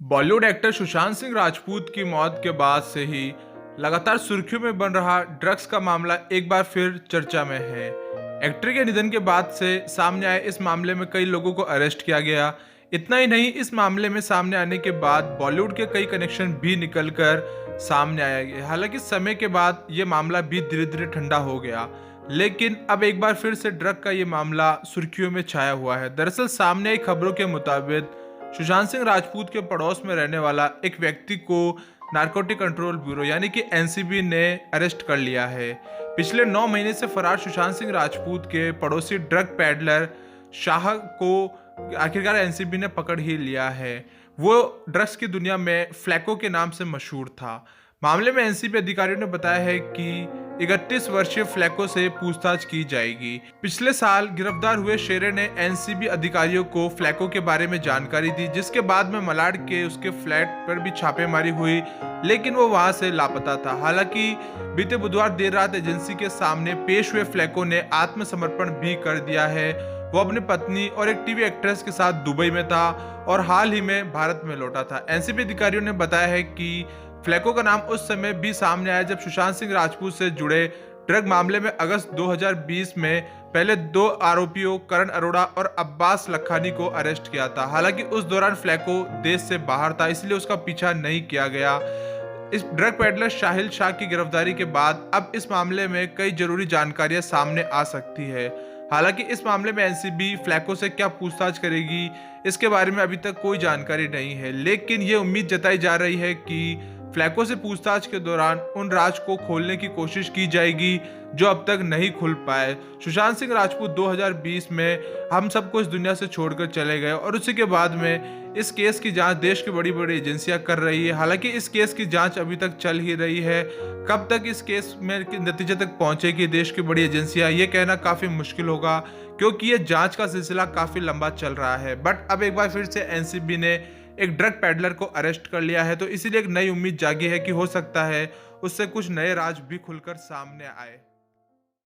Bollywood actor Sushant Singh Rajput की मौत के बाद से ही लगातार सुर्खियों में बन रहा ड्रग्स का मामला एक बार फिर चर्चा में है। एक्टर के निधन के बाद से सामने आए इस मामले में कई लोगों को अरेस्ट किया गया। इतना ही नहीं, इस मामले में सामने आने के बाद बॉलीवुड के कई कनेक्शन भी निकलकर सामने आया। हालांकि समय के बाद ये मामला भी धीरे धीरे ठंडा हो गया, लेकिन अब एक बार फिर से ड्रग का ये मामला सुर्खियों में छाया हुआ है। दरअसल सामने आई खबरों के मुताबिक सुशांत सिंह राजपूत के पड़ोस में रहने वाला एक व्यक्ति को नारकोटिक कंट्रोल ब्यूरो यानी कि एनसीबी ने अरेस्ट कर लिया है। पिछले 9 महीने से फरार सुशांत सिंह राजपूत के पड़ोसी ड्रग पैडलर शाह को आखिरकार एनसीबी ने पकड़ ही लिया है। वो ड्रग्स की दुनिया में फ्लैको के नाम से मशहूर था। मामले में एनसीबी अधिकारियों ने बताया है कि 31 वर्षीय फ्लैको से पूछताछ की जाएगी। पिछले साल गिरफ्तार हुए शेरे ने एनसीबी अधिकारियों को फ्लैको के बारे में जानकारी दी, जिसके बाद में मलाड के उसके फ्लैट पर भी छापेमारी हुई, लेकिन वो वहां से लापता था। हालांकि बीते बुधवार देर रात एजेंसी के सामने पेश हुए फ्लैको ने आत्मसमर्पण भी कर दिया है। वो अपनी पत्नी और एक टीवी एक्ट्रेस के साथ दुबई में था और हाल ही में भारत में लौटा था। एनसीबी अधिकारियों ने बताया है कि फ्लैको का नाम उस समय भी सामने आया जब सुशांत सिंह राजपूत से जुड़े ड्रग मामले में अगस्त 2020 में पहले 2 आरोपियों करण अरोड़ा और अब्बास लखानी को अरेस्ट किया था। हालांकि उस दौरान फ्लैको देश से बाहर था, इसलिए उसका पीछा नहीं किया गया। इस ड्रग पेडलर शाहिल शाह की गिरफ्तारी के बाद अब इस मामले में कई जरूरी जानकारियां सामने आ सकती है। हालांकि इस मामले में एनसीबी फ्लैको से क्या पूछताछ करेगी, इसके बारे में अभी तक कोई जानकारी नहीं है, लेकिन ये उम्मीद जताई जा रही है कि फ्लैको से पूछताछ के दौरान उन राज को खोलने की कोशिश की जाएगी जो अब तक नहीं खुल पाए। सुशांत सिंह राजपूत 2020 में हम सबको इस दुनिया से छोड़कर चले गए और उसी के बाद में इस केस की जांच देश की बड़ी बड़ी एजेंसियां कर रही है। हालांकि इस केस की जांच अभी तक चल ही रही है। कब तक इस केस में नतीजे तक पहुंचेगी देश की बड़ी एजेंसियां, ये कहना काफी मुश्किल होगा, क्योंकि ये जांच का सिलसिला काफी लंबा चल रहा है। बट अब एक बार फिर से एनसीबी ने एक ड्रग पैडलर को अरेस्ट कर लिया है, तो इसीलिए एक नई उम्मीद जागी है कि हो सकता है उससे कुछ नए राज भी खुलकर सामने आए।